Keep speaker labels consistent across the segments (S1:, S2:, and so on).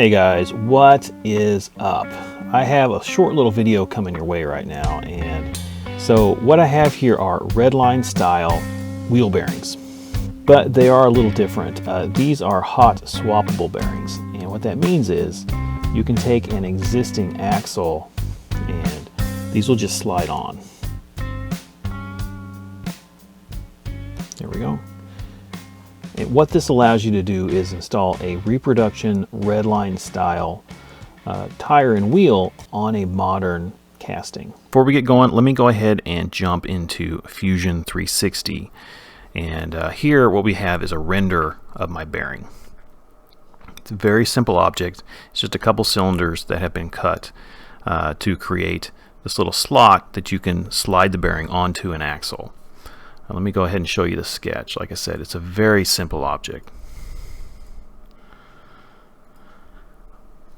S1: Hey guys, what is up? I have a short little video coming your way right now, and so what I have here are Redline style wheel bearings, but they are a little different. These are hot swappable bearings, and what that means is you can take an existing axle and these will just slide on. There we go. And what this allows you to do is install a reproduction Redline style tire and wheel on a modern casting. Before we get going, let me go ahead and jump into Fusion 360. And here what we have is a render of my bearing. It's a very simple object. It's just a couple cylinders that have been cut to create this little slot that you can slide the bearing onto an axle. Let me go ahead and show you the sketch. Like I said, it's a very simple object.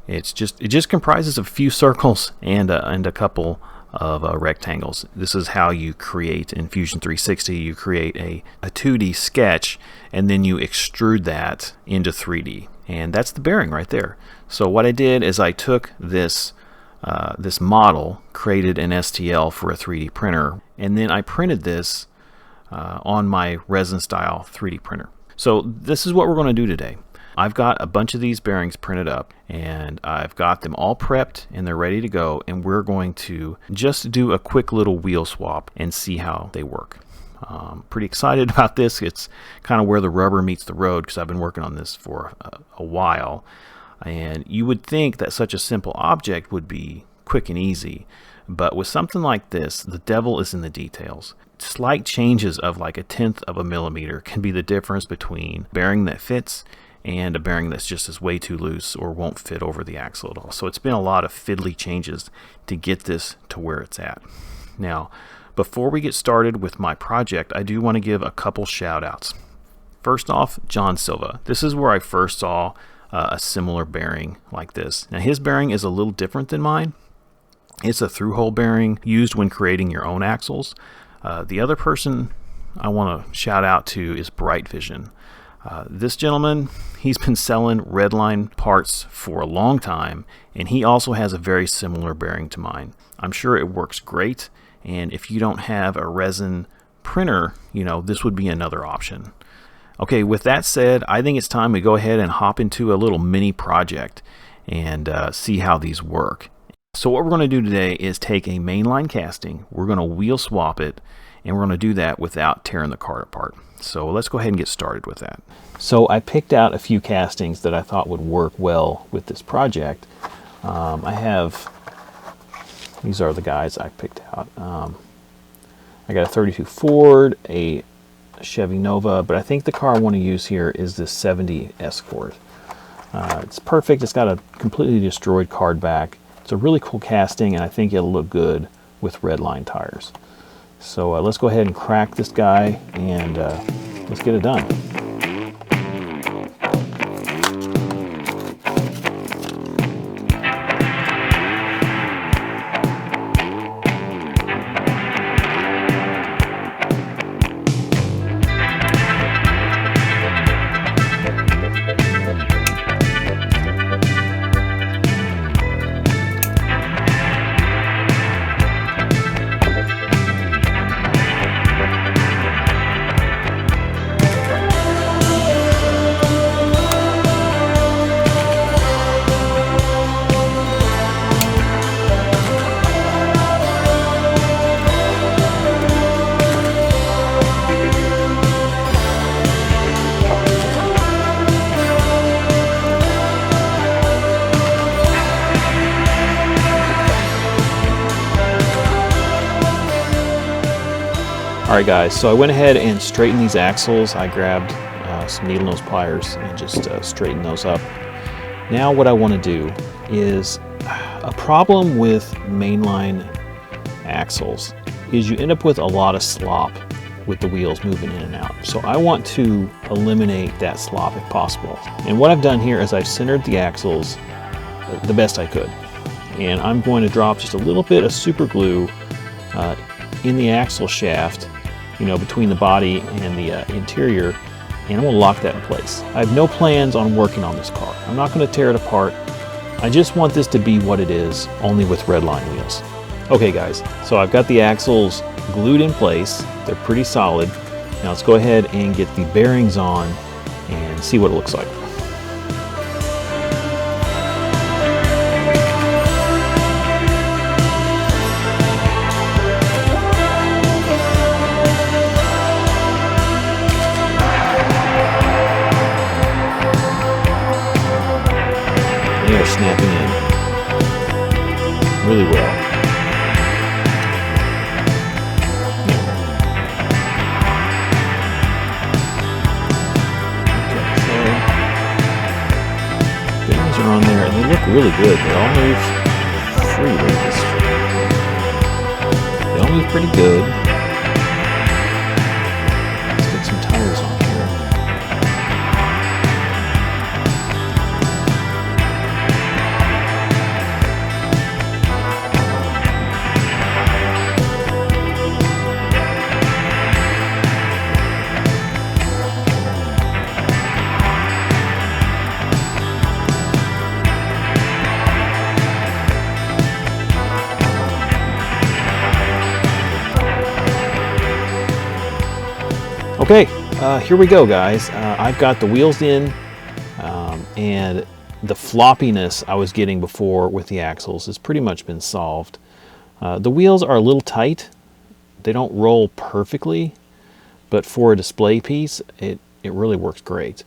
S1: It just comprises of a few circles and a couple of rectangles. This is how you create in Fusion 360. You create a 2D sketch and then you extrude that into 3D, and that's the bearing right there. So what I did is I took this this model, created an STL for a 3D printer, and then I printed this on my resin style 3D printer. So this is what we're going to do today. I've got a bunch of these bearings printed up and I've got them all prepped and they're ready to go, and we're going to just do a quick little wheel swap and see how they work. Pretty excited about this. It's kind of where the rubber meets the road because I've been working on this for a while, and you would think that such a simple object would be quick and easy, but with something like this, the devil is in the details. Slight changes of like 1/10 of a millimeter can be the difference between a bearing that fits and a bearing that's just is way too loose or won't fit over the axle at all. So it's been a lot of fiddly changes to get this to where it's at. Now, before we get started with my project, I do want to give a couple shout outs. First off, Jon Silva. This is where I first saw a similar bearing like this. Now his bearing is a little different than mine. It's a through-hole bearing used when creating your own axles. The other person I want to shout out to is Brightvision. This gentleman, he's been selling Redline parts for a long time, and he also has a very similar bearing to mine. I'm sure it works great, and if you don't have a resin printer, you know, this would be another option. Okay, with that said, I think it's time we go ahead and hop into a little mini project and see how these work. So what we're going to do today is take a mainline casting, we're going to wheel swap it, and we're going to do that without tearing the card apart. So let's go ahead and get started with that. So I picked out a few castings that I thought would work well with this project. These are the guys I picked out. I got a 32 Ford, a Chevy Nova, but I think the car I want to use here is this 70 Escort. It's perfect. It's got a completely destroyed card back. It's a really cool casting, and I think it'll look good with Redline tires. So let's go ahead and crack this guy, and let's get it done. Alright guys, so I went ahead and straightened these axles. I grabbed some needle nose pliers and just straightened those up. Now what I want to do is, a problem with mainline axles is you end up with a lot of slop with the wheels moving in and out. So I want to eliminate that slop if possible. And what I've done here is I've centered the axles the best I could. And I'm going to drop just a little bit of super glue in the axle shaft, you know, between the body and the interior, and I'm going to lock that in place. I have no plans on working on this car. I'm not going to tear it apart. I just want this to be what it is, only with Redline wheels. Okay guys, so I've got the axles glued in place. They're pretty solid. Now let's go ahead and get the bearings on and see what it looks like. They are snapping in really well. On there, and they look really good. They all move freely. They all move pretty good. Let's get some tires on here. Okay, here we go guys. I've got the wheels in, and the floppiness I was getting before with the axles has pretty much been solved. The wheels are a little tight. They don't roll perfectly, but for a display piece, it really works great.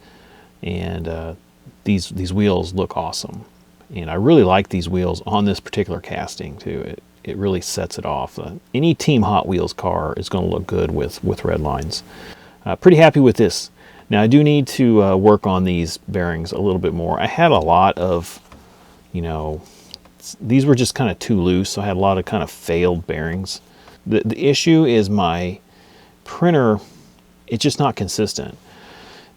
S1: And these wheels look awesome. And I really like these wheels on this particular casting too. It really sets it off. Any Team Hot Wheels car is going to look good with Redlines. Pretty happy with this. Now I do need to work on these bearings a little bit more. I had a lot of, these were just kind of too loose, so I had a lot of kind of failed bearings. The issue is my printer, it's just not consistent.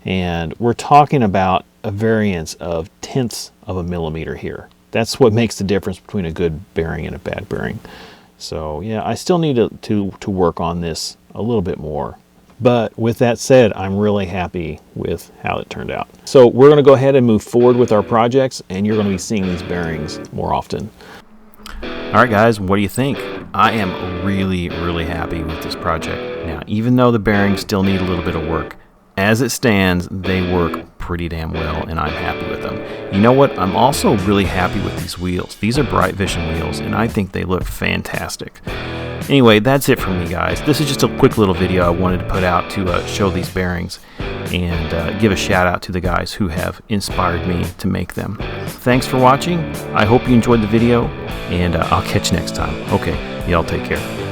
S1: And we're talking about a variance of tenths of a millimeter here. That's what makes the difference between a good bearing and a bad bearing. So yeah, I still need to work on this a little bit more. But with that said, I'm really happy with how it turned out. So we're going to go ahead and move forward with our projects, and you're going to be seeing these bearings more often. All right, guys, what do you think? I am really, really happy with this project. Now, even though the bearings still need a little bit of work, as it stands, they work pretty damn well, and I'm happy with them. You know what? I'm also really happy with these wheels. These are Brightvision wheels, and I think they look fantastic. Anyway, that's it from me, guys. This is just a quick little video I wanted to put out to show these bearings and give a shout out to the guys who have inspired me to make them. Thanks for watching. I hope you enjoyed the video, and I'll catch you next time. Okay, y'all take care.